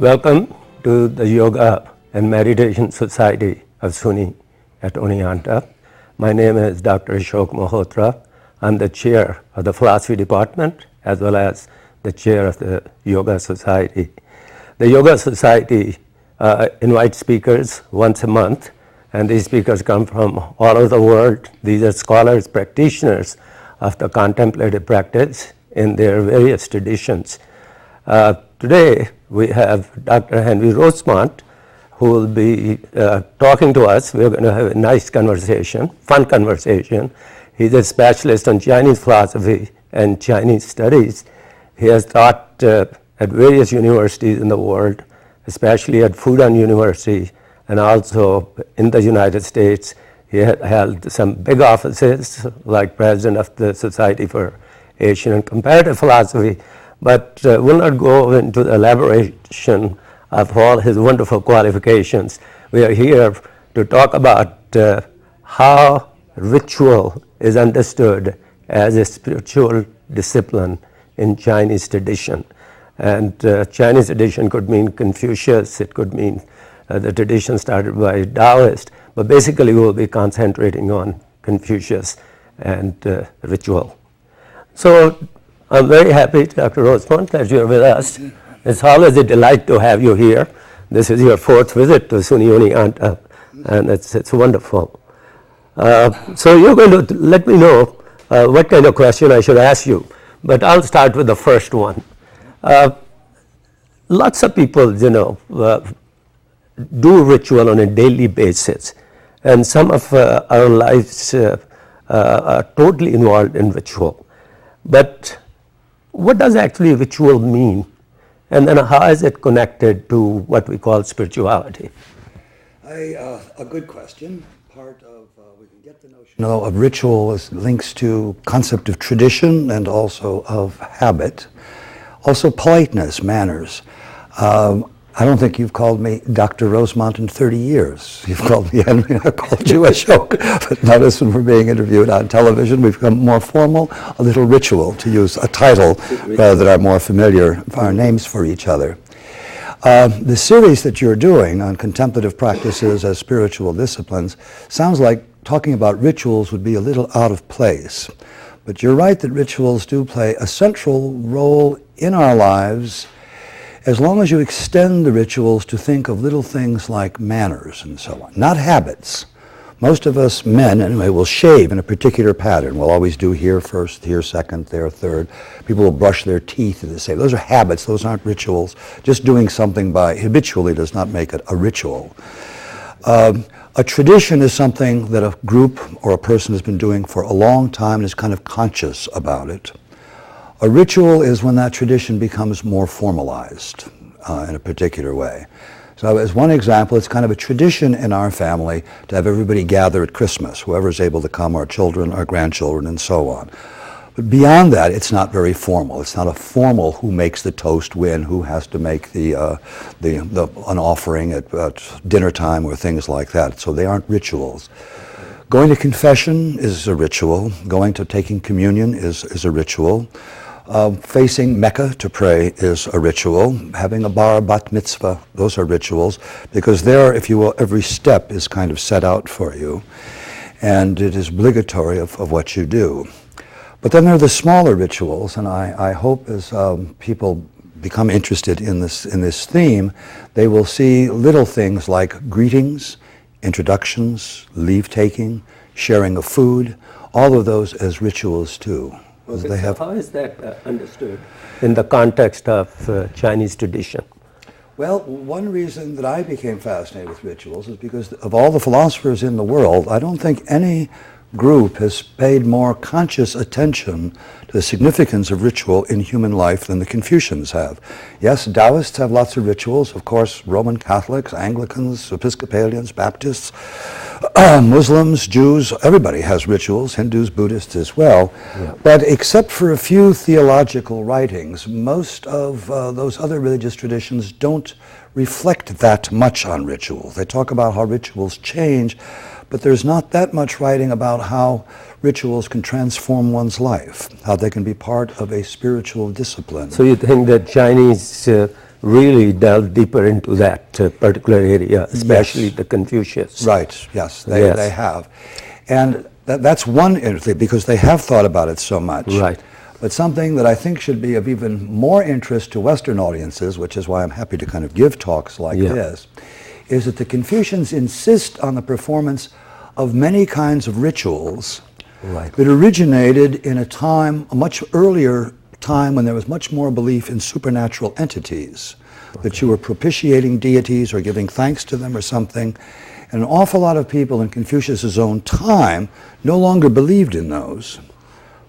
Welcome to the Yoga and Meditation Society of SUNY at Oneonta. My name is Dr. Ashok Malhotra. I'm the chair of the philosophy department as well as the chair of the Yoga Society. The Yoga Society invites speakers once a month, and these speakers come from all over the world. These are scholars, practitioners of the contemplative practice in their various traditions. Today we have Dr. Henry Rosemont, who will be talking to us. We're going to have a nice conversation, fun conversation. He's a specialist on Chinese philosophy and Chinese studies. He has taught at various universities in the world, especially at Fudan University, and also in the United States. He had held some big offices, like president of the Society for Asian and Comparative Philosophy, but will not go into the elaboration of all his wonderful qualifications. We are here to talk about how ritual is understood as a spiritual discipline in Chinese tradition. And Chinese tradition could mean Confucius, it could mean the tradition started by Taoist, but basically we will be concentrating on Confucius and ritual. So I'm very happy, Dr. Rosemont, that you're with us. It's always a delight to have you here. This is your fourth visit to SUNY Oneonta, and it's wonderful. So you're going to let me know what kind of question I should ask you, but I'll start with the first one. Lots of people, do ritual on a daily basis, and some of our lives are totally involved in ritual. But what does actually ritual mean? And then how is it connected to what we call spirituality? A good question. Part of, we can get the notion of ritual as links to concept of tradition and also of habit. Also politeness, manners. I don't think you've called me Dr. Rosemont in 30 years. You've called me Henry, I called you Ashok. But notice when we're being interviewed on television, we've become more formal, a little ritual, to use a title rather than our more familiar our names for each other. The series that you're doing on contemplative practices as spiritual disciplines sounds like talking about rituals would be a little out of place. But you're right that rituals do play a central role in our lives as long as you extend the rituals to think of little things like manners and so on, not habits. Most of us men, anyway, will shave in a particular pattern. We'll always do here first, here second, there third. People will brush their teeth in the same. Those are habits, those aren't rituals. Just doing something habitually does not make it a ritual. A tradition is something that a group or a person has been doing for a long time and is kind of conscious about it. A ritual is when that tradition becomes more formalized in a particular way. So as one example, it's kind of a tradition in our family to have everybody gather at Christmas, whoever's able to come, our children, our grandchildren, and so on. But beyond that, it's not very formal. It's not a formal who makes the toast win, who has to make an offering at dinner time or things like that. So they aren't rituals. Going to confession is a ritual. Going to taking communion is a ritual. Facing Mecca to pray is a ritual. Having a bar bat mitzvah, those are rituals, because there, if you will, every step is kind of set out for you, and it is obligatory of what you do. But then there are the smaller rituals, and I hope as people become interested in this theme, they will see little things like greetings, introductions, leave-taking, sharing of food, all of those as rituals too. Okay, so how is that understood in the context of Chinese tradition? Well, one reason that I became fascinated with rituals is because of all the philosophers in the world, I don't think any group has paid more conscious attention to the significance of ritual in human life than the Confucians have. Yes, Taoists have lots of rituals, of course, Roman Catholics, Anglicans, Episcopalians, Baptists, Muslims, Jews, everybody has rituals, Hindus, Buddhists as well. Yeah. But except for a few theological writings, most of those other religious traditions don't reflect that much on rituals. They talk about how rituals change, but there's not that much writing about how rituals can transform one's life, how they can be part of a spiritual discipline. So you think that Chinese really delved deeper into that particular area, especially the Confucius. Right, yes, they have. And that's one interesting, because they have thought about it so much. Right. But something that I think should be of even more interest to Western audiences, which is why I'm happy to kind of give talks like this, is that the Confucians insist on the performance of many kinds of rituals that originated in a much earlier time when there was much more belief in supernatural entities, that you were propitiating deities or giving thanks to them or something. And an awful lot of people in Confucius's own time no longer believed in those,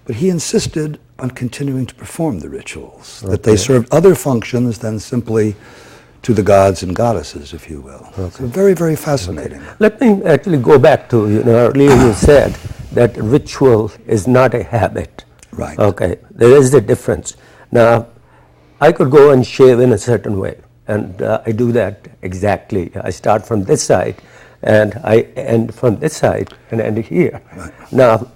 but he insisted on continuing to perform the rituals, that they served other functions than simply to the gods and goddesses, if you will. So very, very fascinating. Let me actually go back to, earlier you said that ritual is not a habit. Right. Okay, there is a difference. Now, I could go and shave in a certain way, and I do that exactly. I start from this side, and I end from this side, and end here. Right. Now,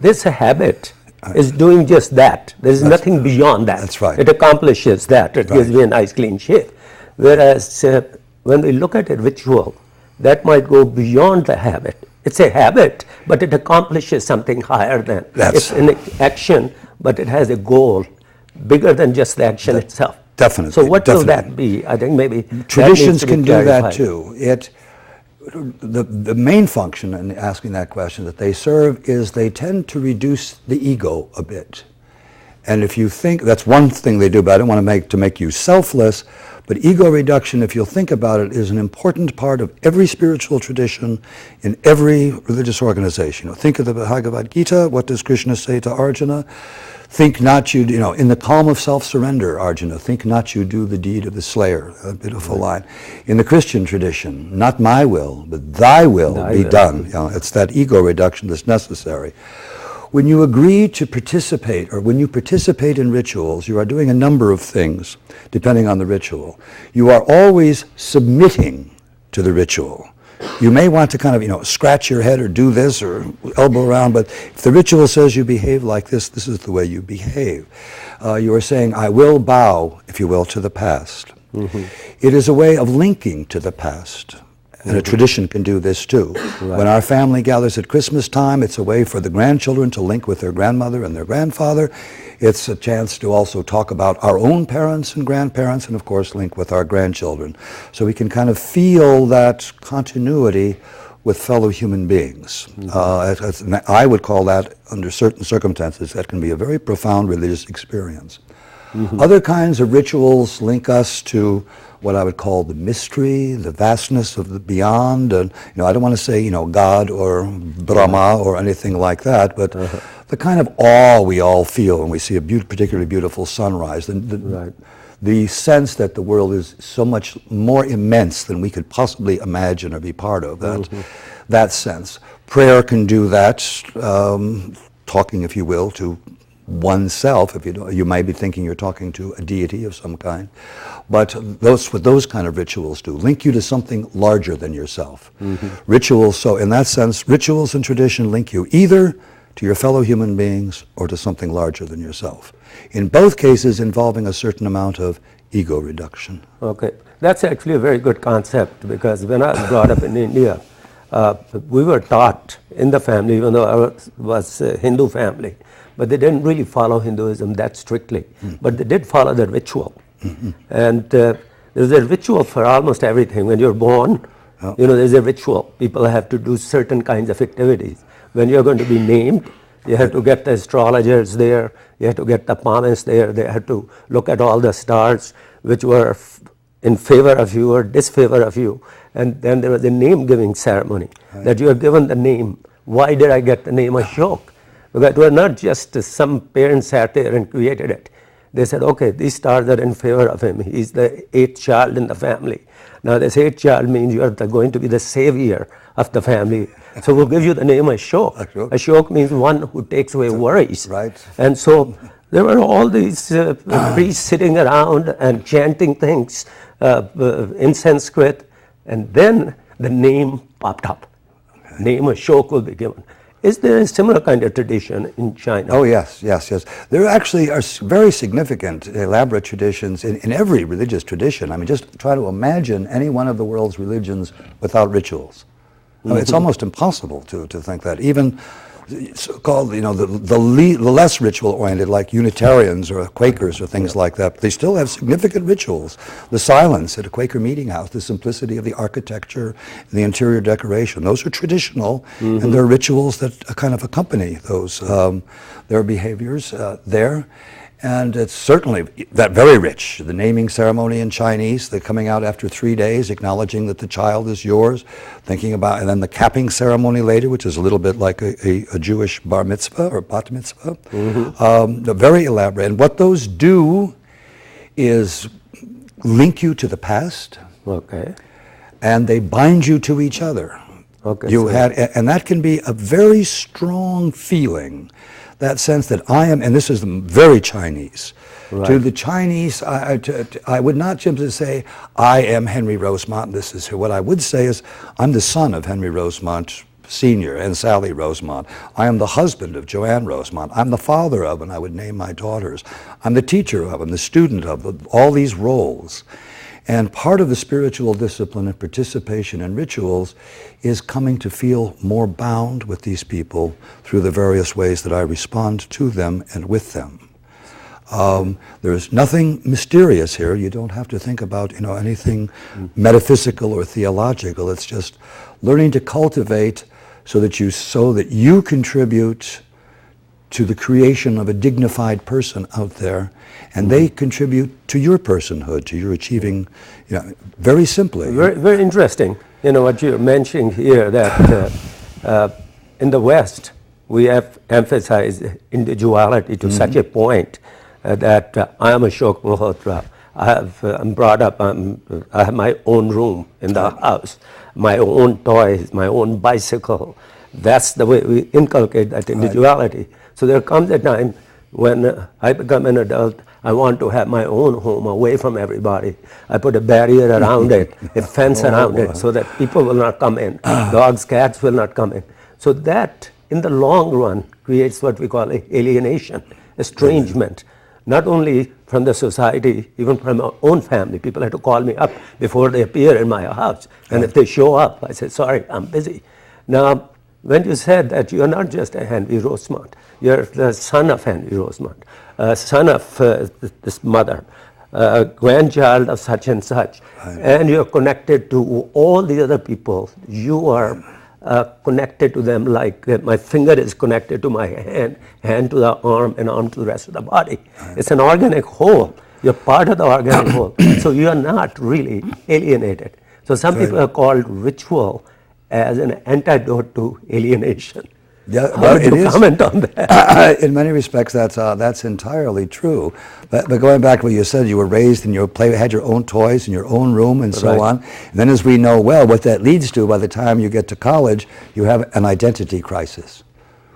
this habit is doing just that. There's nothing beyond that. That's right. It accomplishes that. It gives me a nice clean shave. Whereas when we look at a ritual, that might go beyond the habit. It's a habit, but it accomplishes something higher than. It's an action, but it has a goal bigger than just the action itself. Definitely. So what will that be? I think maybe traditions can do that too. The main function in asking that question that they serve is they tend to reduce the ego a bit. And if you think, that's one thing they do, but I don't want to make you selfless, but ego reduction, if you'll think about it, is an important part of every spiritual tradition in every religious organization. Think of the Bhagavad Gita. What does Krishna say to Arjuna? Think not you, in the calm of self-surrender, Arjuna, think not you do the deed of the slayer. A beautiful line. In the Christian tradition, not my will, but thy will be done. It's that ego reduction that's necessary. When you agree to participate, or when you participate in rituals, you are doing a number of things, depending on the ritual. You are always submitting to the ritual. You may want to kind of, scratch your head or do this or elbow around, but if the ritual says you behave like this, this is the way you behave. You are saying, I will bow, if you will, to the past. Mm-hmm. It is a way of linking to the past. And a tradition can do this too. Right. When our family gathers at Christmas time, it's a way for the grandchildren to link with their grandmother and their grandfather. It's a chance to also talk about our own parents and grandparents, and of course link with our grandchildren. So we can kind of feel that continuity with fellow human beings. Mm-hmm. I would call that, under certain circumstances, that can be a very profound religious experience. Mm-hmm. Other kinds of rituals link us to what I would call the mystery, the vastness of the beyond. And I don't want to say God or Brahma or anything like that, but the kind of awe we all feel when we see a particularly beautiful sunrise. The sense that the world is so much more immense than we could possibly imagine or be part of. That sense. Prayer can do that. Talking, if you will, to oneself. If you might be thinking you're talking to a deity of some kind, but what those kind of rituals do, link you to something larger than yourself. Mm-hmm. Rituals, so in that sense, rituals and tradition link you either to your fellow human beings or to something larger than yourself. In both cases involving a certain amount of ego reduction. Okay, that's actually a very good concept, because when I was brought up in India, we were taught in the family, even though I was a Hindu family, but they didn't really follow Hinduism that strictly. Mm-hmm. But they did follow the ritual. Mm-hmm. And there's a ritual for almost everything. When you're born, there's a ritual. People have to do certain kinds of activities. When you're going to be named, you have to get the astrologers there, you have to get the palmists there, they have to look at all the stars which were in favor of you or disfavor of you. And then there was a name-giving ceremony, that you are given the name. Why did I get the name Ashok? Because it was not just some parents sat there and created it. They said, okay, these stars are in favor of him. He's the 8th child in the family. Now this 8th child means you are going to be the savior of the family. So we'll give you the name Ashok. Ashok means one who takes away worries. Right. And so there were all these priests sitting around and chanting things in Sanskrit. And then the name popped up. Name Ashok will be given. Is there a similar kind of tradition in China? Oh, yes, yes, yes. There actually are very significant, elaborate traditions in every religious tradition. I mean, just try to imagine any one of the world's religions without rituals. I mean, it's almost impossible to think that. Even so-called, you know, the less ritual-oriented, like Unitarians or Quakers or things like that, they still have significant rituals. The silence at a Quaker meeting house, the simplicity of the architecture, and the interior decoration, those are traditional, and there are rituals that kind of accompany those, their behaviors there. And it's certainly that very rich. The naming ceremony in Chinese, the coming out after 3 days, acknowledging that the child is yours, thinking about, and then the capping ceremony later, which is a little bit like a Jewish bar mitzvah or bat mitzvah. Very elaborate. And what those do is link you to the past. Okay. And they bind you to each other. Okay. And that can be a very strong feeling. That sense that I am, and this is very Chinese. Right. To the Chinese, I would not simply say, I am Henry Rosemont, this is who. What I would say is, I'm the son of Henry Rosemont Sr. and Sally Rosemont. I am the husband of Joanne Rosemont. I'm the father of, and I would name my daughters. I'm the teacher of, I'm the student of, all these roles. And part of the spiritual discipline and participation in rituals is coming to feel more bound with these people through the various ways that I respond to them and with them. There's nothing mysterious here. You don't have to think about, you know, anything metaphysical or theological. It's just learning to cultivate so that you contribute to the creation of a dignified person out there, and they contribute to your personhood, to your achieving, you know, very simply. Very, very interesting. You know, what you're mentioning here, that in the West, we have emphasized individuality to such a point that I am Ashok Malhotra. I'm brought up, I have my own room in the house, my own toys, my own bicycle. That's the way we inculcate that individuality. Right. So there comes a time when I become an adult, I want to have my own home away from everybody. I put a barrier around it, a fence around it, so that people will not come in. Dogs, cats will not come in. So that, in the long run, creates what we call alienation, estrangement. Not only from the society, even from my own family. People have to call me up before they appear in my house. And if they show up, I say, sorry, I'm busy. Now, when you said that you're not just a Henry Rosemont, you're the son of Henry Rosemont, son of this mother, grandchild of such and such, and you're connected to all the other people. You are connected to them like my finger is connected to my hand, hand to the arm, and arm to the rest of the body. It's an organic whole. You're part of the organic whole. So you are not really alienated. So some people are called ritual as an antidote to alienation. Yeah, How would you comment on that? In many respects, that's entirely true. But going back to what you said, you were raised and you had your own toys in your own room and so on. And then, as we know well, what that leads to by the time you get to college, you have an identity crisis.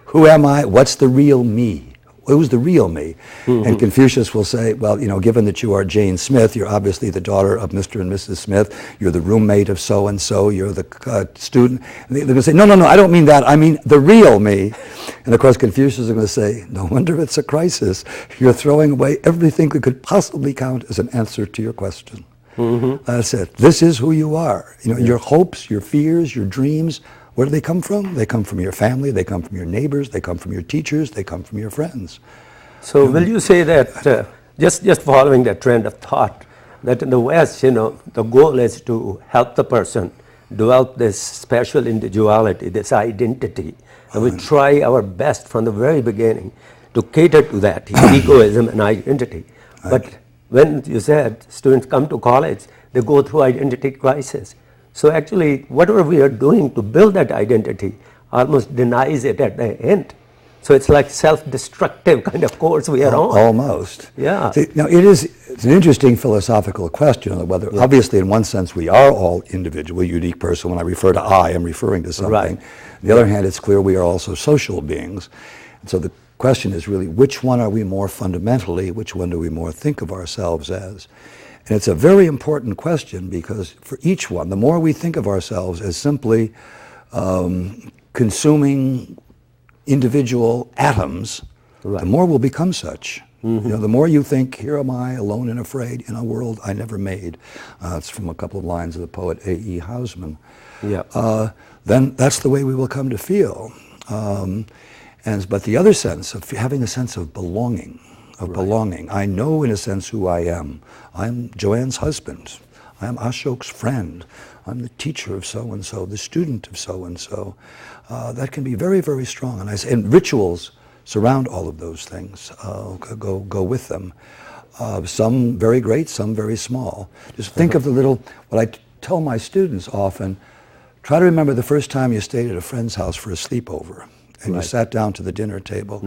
Who am I? What's the real me? Who's the real me? And Confucius will say, well, you know, given that you are Jane Smith, you're obviously the daughter of Mr. and Mrs. Smith, you're the roommate of so-and-so, you're the student. And they're going to say, no, I don't mean that, I mean the real me. And of course Confucius is going to say, no wonder it's a crisis. You're throwing away everything that could possibly count as an answer to your question. That's it. This is who you are. You know, your hopes, your fears, your dreams, where do they come from? They come from your family, they come from your neighbors, they come from your teachers, they come from your friends. So will you say that, just following that trend of thought, that in the West, you know, the goal is to help the person develop this special individuality, this identity, and we try our best from the very beginning to cater to that, egoism and identity. But when you said students come to college, they go through identity crisis. So actually, whatever we are doing to build that identity almost denies it at the end. So it's like self-destructive kind of course we are on. Almost. Yeah. See, now, it's an interesting philosophical question of whether, obviously, in one sense, we are all individual, unique person. When I refer to I, I'm referring to something. Right. On the other hand, it's clear we are also social beings. And so the question is really, which one are we more fundamentally? Which one do we more think of ourselves as? And it's a very important question because for each one, the more we think of ourselves as simply consuming individual atoms, Right. the more we'll become such. You know, the more you think, here am I, alone and afraid, in a world I never made. It's from a couple of lines of the poet A.E. Housman. Yeah. Then that's the way we will come to feel. But the other sense of having a sense of belonging, I know in a sense who I am. I'm Joanne's husband. I'm Ashok's friend. I'm the teacher of so-and-so, the student of so-and-so. That can be very, very strong. And rituals surround all of those things, go with them. Some very great, some very small. Just think of what I tell my students often, try to remember the first time you stayed at a friend's house for a sleepover. And you sat down to the dinner table,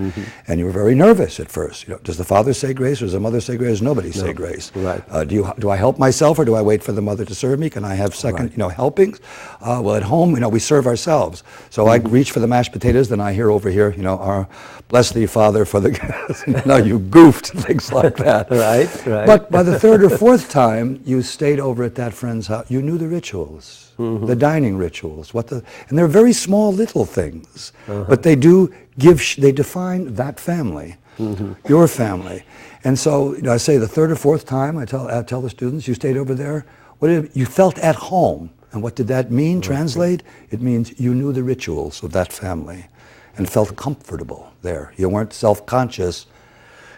and you were very nervous at first. You know, does the father say grace, or does the mother say grace? Nobody say grace. Right. Do I help myself, or do I wait for the mother to serve me? Can I have second, helpings? Well, at home, we serve ourselves. So I reach for the mashed potatoes, then I hear over here, our bless thee, Father, for the you goofed, things like that. Right. But by the third or fourth time you stayed over at that friend's house, you knew the rituals. The dining rituals, and they're very small little things, but they do they define that family, your family. And so I say the third or fourth time I tell the students, you stayed over there, you felt at home. And what did that mean, translate? It means you knew the rituals of that family and felt comfortable there. You weren't self-conscious.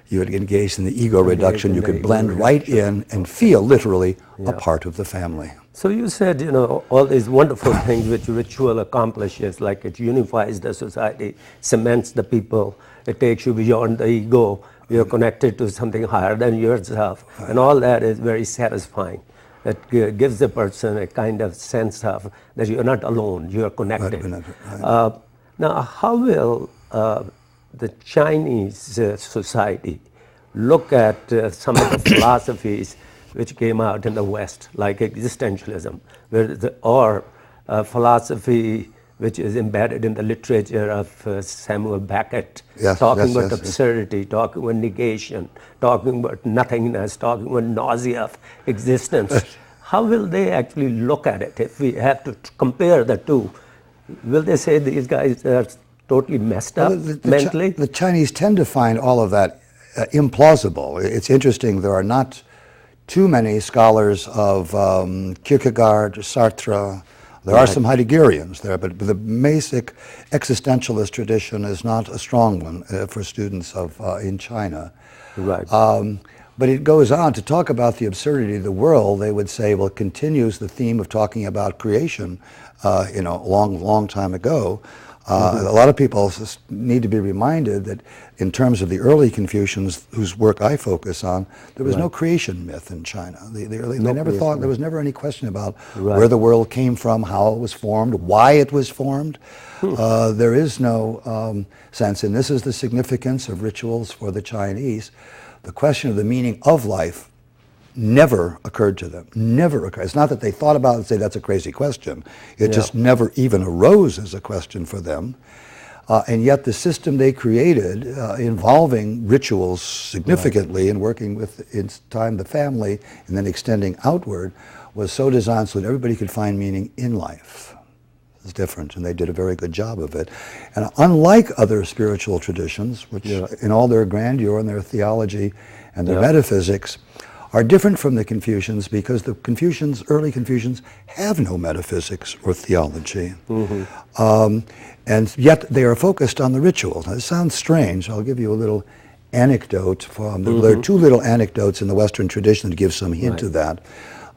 You had engaged in the ego reduction. You could blend right in and feel literally a part of the family. So you said, all these wonderful things which ritual accomplishes, like it unifies the society, cements the people, it takes you beyond the ego, you're connected to something higher than yourself, and all that is very satisfying. It gives the person a kind of sense of that you're not alone, you're connected. Now, how will the Chinese society look at some of the philosophies which came out in the West, like existentialism, or philosophy which is embedded in the literature of Samuel Beckett, talking about absurdity, talking about negation, talking about nothingness, talking about nausea of existence. How will they actually look at it if we have to compare the two? Will they say these guys are totally messed up mentally? The Chinese tend to find all of that implausible. It's interesting, there are not too many scholars of Kierkegaard, Sartre. There are some Heideggerians there, but the basic existentialist tradition is not a strong one for students in China. Right. But it goes on to talk about the absurdity of the world. They would say, well, it continues the theme of talking about creation, long time ago. A lot of people need to be reminded that in terms of the early Confucians, whose work I focus on, there was no creation myth in China. They never thought, there was never any question about where the world came from, how it was formed, why it was formed. There is no sense, and this is the significance of rituals for the Chinese. The question of the meaning of life never occurred to them, never occurred. It's not that they thought about it and say that's a crazy question. It just never even arose as a question for them. And yet the system they created involving rituals significantly and working with, in time, the family and then extending outward was so designed so that everybody could find meaning in life. It's different, and they did a very good job of it. And unlike other spiritual traditions, which in all their grandeur and their theology and their metaphysics, are different from the Confucians because the Confucians, early Confucians, have no metaphysics or theology. And yet they are focused on the rituals. Now, this sounds strange. I'll give you a little anecdote. There are two little anecdotes in the Western tradition that give some hint of that.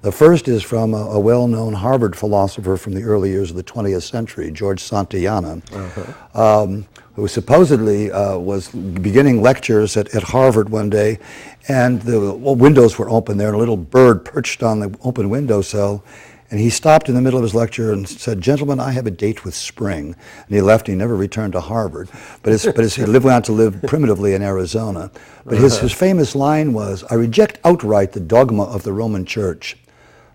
The first is from a well-known Harvard philosopher from the early years of the 20th century, George Santayana, who supposedly was beginning lectures at Harvard one day, and the windows were open there, and a little bird perched on the open windowsill, and he stopped in the middle of his lecture and said, "Gentlemen, I have a date with spring." And he left, and he never returned to Harvard, but he went on to live primitively in Arizona. But his famous line was, "I reject outright the dogma of the Roman Church,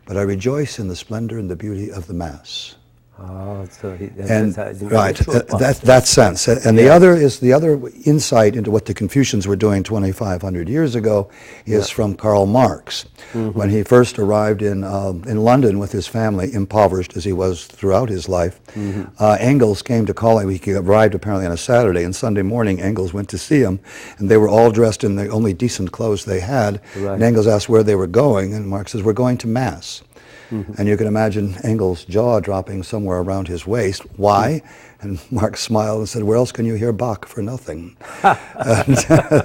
but I rejoice in the splendor and the beauty of the Mass." Oh, so he's And emphasizing right, the ritual part. that sense. And the other is the other insight into what the Confucians were doing 2,500 years ago is from Karl Marx. When he first arrived in London with his family, impoverished as he was throughout his life, Engels came to call him. He arrived apparently on a Saturday, and Sunday morning Engels went to see him, and they were all dressed in the only decent clothes they had. Right. And Engels asked where they were going, and Marx says, "We're going to Mass." And you can imagine Engels' jaw dropping somewhere around his waist. Why? And Marx smiled and said, "Where else can you hear Bach for nothing?"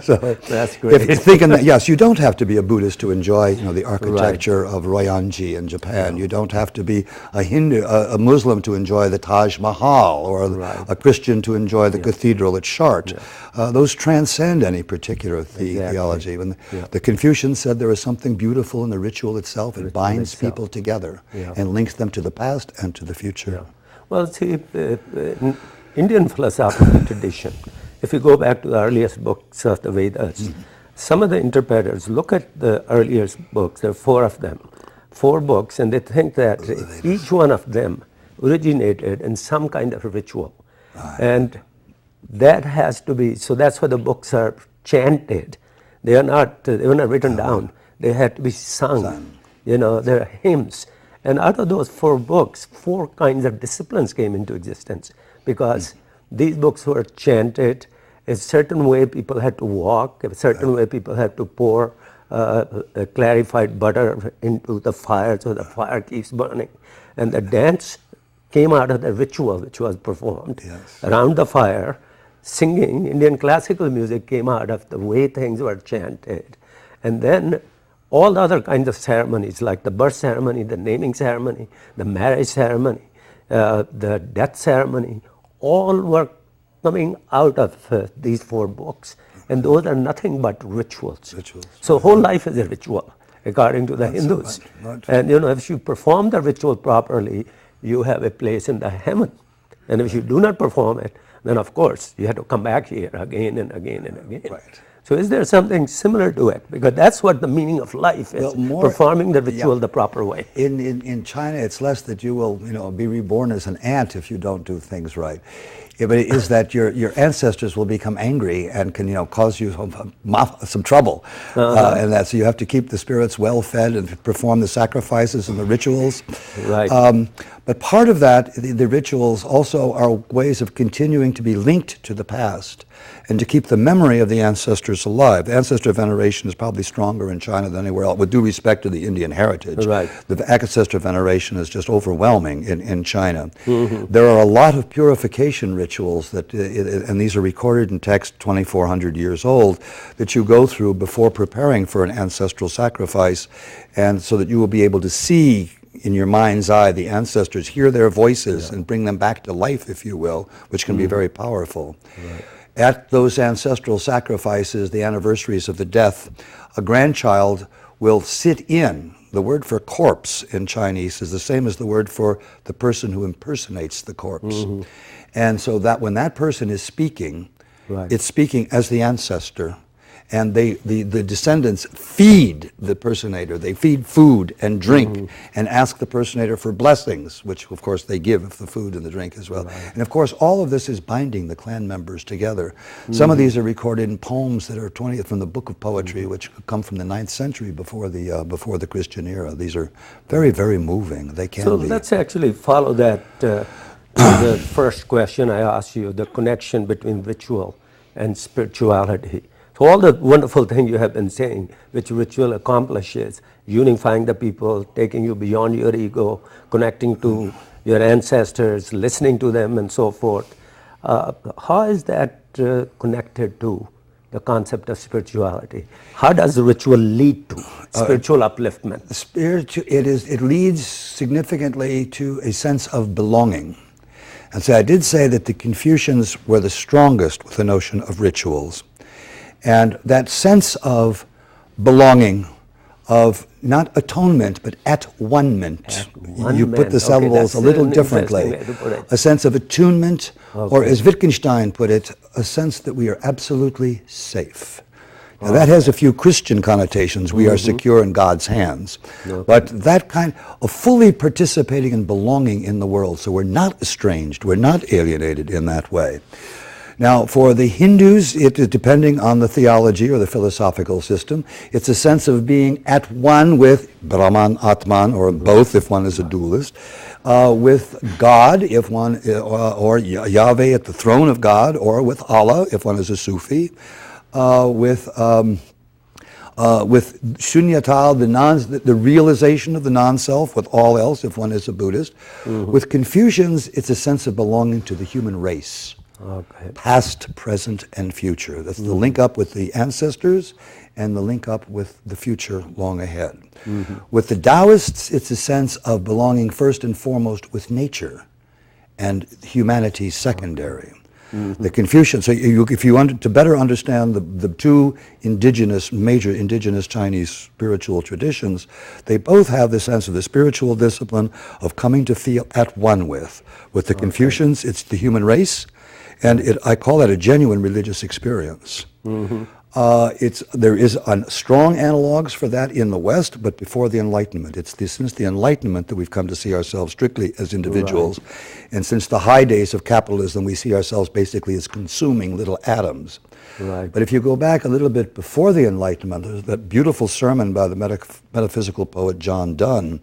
So That's great. if thinking that, yes, you don't have to be a Buddhist to enjoy, the architecture of Ryoanji in Japan. You don't have to be a Hindu, a Muslim to enjoy the Taj Mahal, or a Christian to enjoy the cathedral at Chartres. Those transcend any particular theology. When the Confucians said there is something beautiful in the ritual itself, it binds people together and links them to the past and to the future. Well, see, in Indian philosophical tradition, if you go back to the earliest books of the Vedas, some of the interpreters look at the earliest books, there are 4 of them, 4 books, and they think that each one of them originated in some kind of a ritual. And that has to be, so that's why the books are chanted. They were not written down. They had to be sung. There are hymns. And out of those 4 books, 4 kinds of disciplines came into existence, because these books were chanted. A certain way people had to walk, a certain way people had to pour clarified butter into the fire so the fire keeps burning. And the dance came out of the ritual which was performed around the fire. Singing, Indian classical music came out of the way things were chanted. And then all the other kinds of ceremonies, like the birth ceremony, the naming ceremony, the marriage ceremony, the death ceremony, all were coming out of these 4 books. And those are nothing but rituals. So whole life is a ritual, according to the Hindus. And if you perform the ritual properly, you have a place in the heaven. And if you do not perform it, then of course you have to come back here again and again and again. So is there something similar to it? Because that's what the meaning of life is, performing the ritual the proper way. In China, it's less that you will be reborn as an ant if you don't do things right. But it is that your ancestors will become angry and can cause you some trouble. And that, so you have to keep the spirits well fed and perform the sacrifices and the rituals. But part of that, the rituals also are ways of continuing to be linked to the past and to keep the memory of the ancestors alive. The ancestor veneration is probably stronger in China than anywhere else, with due respect to the Indian heritage. The ancestor veneration is just overwhelming in China. There are a lot of purification rituals and these are recorded in text 2,400 years old, that you go through before preparing for an ancestral sacrifice, and so that you will be able to see in your mind's eye the ancestors, hear their voices and bring them back to life, if you will, which can be very powerful. At those ancestral sacrifices, the anniversaries of the death, a grandchild will sit in. The word for corpse in Chinese is the same as the word for the person who impersonates the corpse. And so that when that person is speaking, it's speaking as the ancestor. And the descendants feed the personator. They feed food and drink and ask the personator for blessings, which of course they give of the food and the drink as well. And of course all of this is binding the clan members together. Some of these are recorded in poems that are from the Book of Poetry, which come from the 9th century before the Christian era. These are very, very moving. They can be. So let's actually follow that to the first question I asked you, the connection between ritual and spirituality. So all the wonderful things you have been saying, which ritual accomplishes, unifying the people, taking you beyond your ego, connecting to your ancestors, listening to them and so forth. How is that connected to the concept of spirituality? How does the ritual lead to spiritual upliftment? It leads significantly to a sense of belonging. And so I did say that the Confucians were the strongest with the notion of rituals. And that sense of belonging, of not atonement, but at-one-ment. You put the syllables a little differently. A sense of attunement, or as Wittgenstein put it, a sense that we are absolutely safe. Now, that has a few Christian connotations. We are secure in God's hands. But that kind of fully participating and belonging in the world, so we're not estranged, we're not alienated in that way. Now, for the Hindus, it is depending on the theology or the philosophical system, it's a sense of being at one with Brahman, Atman, or both if one is a dualist, with God, if one, or Yahweh at the throne of God, or with Allah, if one is a Sufi, with shunyata, the realization of the non-self with all else, if one is a Buddhist. With Confucians, it's a sense of belonging to the human race. Past, present, and future. That's the link up with the ancestors and the link up with the future long ahead. With the Taoists, it's a sense of belonging first and foremost with nature and humanity secondary. The Confucians, so if you want to better understand the two major indigenous Chinese spiritual traditions, they both have the sense of the spiritual discipline of coming to feel at one with. With the Confucians, it's the human race, and I call that a genuine religious experience. There is strong analogs for that in the West, but before the Enlightenment. It's since the Enlightenment that we've come to see ourselves strictly as individuals. And since the high days of capitalism, we see ourselves basically as consuming little atoms. But if you go back a little bit before the Enlightenment, there's that beautiful sermon by the metaphysical poet John Donne,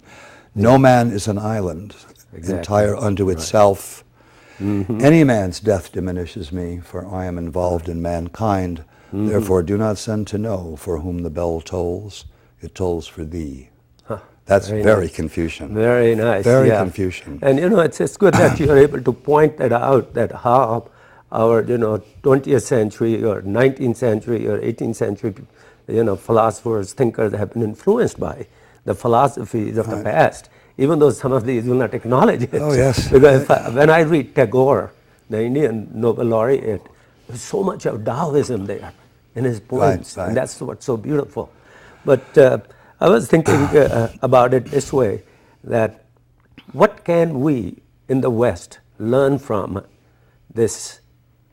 "No man is an island, entire unto itself. Any man's death diminishes me, for I am involved in mankind. Therefore do not send to know for whom the bell tolls. It tolls for thee." That's very nice. Confucian. Very nice. Very Confucian. And it's good that you're able to point that out, that how our 20th century or 19th century or 18th century philosophers, thinkers have been influenced by the philosophies of the past. Even though some of these will not acknowledge it. Oh, yes. Because when I read Tagore, the Indian Nobel laureate, there's so much of Taoism there in his poems, and that's what's so beautiful. But I was thinking about it this way, that what can we in the West learn from this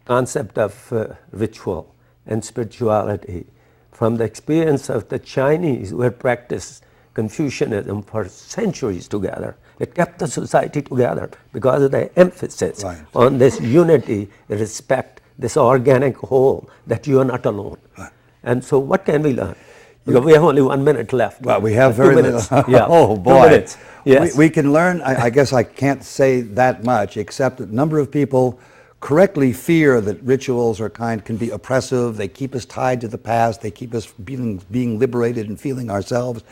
concept of ritual and spirituality, from the experience of the Chinese who had practiced Confucianism for centuries together. It kept the society together because of the emphasis on this unity, respect, this organic whole, that you are not alone. And so what can we learn? Because we have only 1 minute left. Well, we have very little. Oh, boy. 2 minutes. Yes. We can learn, I guess I can't say that much, except that a number of people correctly fear that rituals can be oppressive. They keep us tied to the past. They keep us being liberated and feeling ourselves.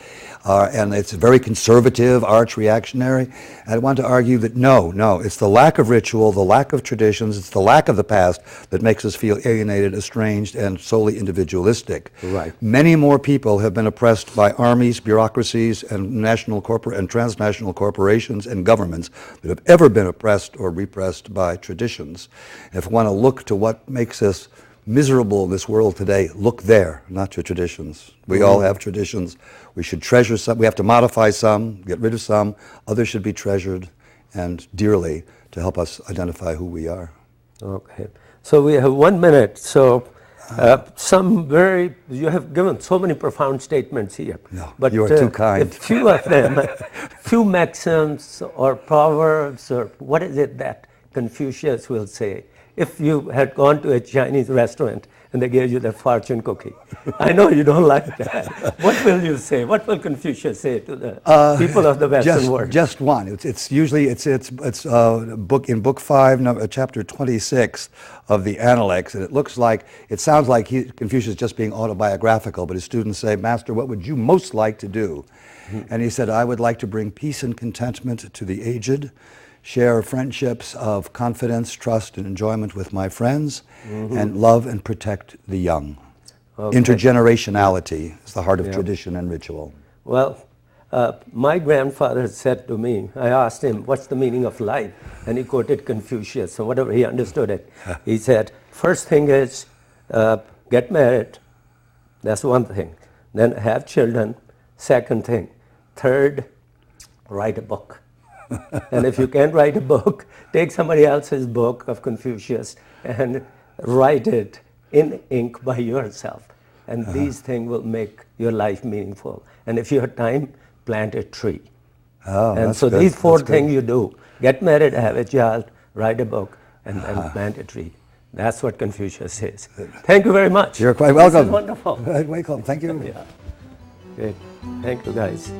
And it's very conservative, arch reactionary. And I want to argue that no, it's the lack of ritual, the lack of traditions, it's the lack of the past that makes us feel alienated, estranged, and solely individualistic. Many more people have been oppressed by armies, bureaucracies, and national and transnational corporations and governments that have ever been oppressed or repressed by traditions. If we want to look to what makes us miserable in this world today, look there, not to traditions. We all have traditions. We should treasure some. We have to modify some, get rid of some. Others should be treasured and dearly to help us identify who we are. Okay. So we have 1 minute. So you have given so many profound statements here. No, but you are too kind. A few of them, few maxims or proverbs, or what is it that Confucius will say, if you had gone to a Chinese restaurant and they gave you the fortune cookie. I know you don't like that. What will you say? What will Confucius say to the people of the Western world? Just one. It's usually book in book 5, chapter 26 of the Analects, and it sounds like Confucius is just being autobiographical, but his students say, "Master, what would you most like to do?" And he said, "I would like to bring peace and contentment to the aged, share friendships of confidence, trust, and enjoyment with my friends, and love and protect the young." Intergenerationality is the heart of tradition and ritual. Well, my grandfather said to me, I asked him, what's the meaning of life? And he quoted Confucius, so whatever he understood it. He said, first thing is get married. That's one thing. Then have children. Second thing. Third, write a book. And if you can't write a book, take somebody else's book of Confucius and write it in ink by yourself. And these things will make your life meaningful. And if you have time, plant a tree. Oh, And that's so good. these four That's good. things you do: get married, have a child, write a book, and plant a tree. That's what Confucius says. Thank you very much. You're quite welcome. This is wonderful. Quite welcome. Thank you. Yeah. Great. Thank you, guys.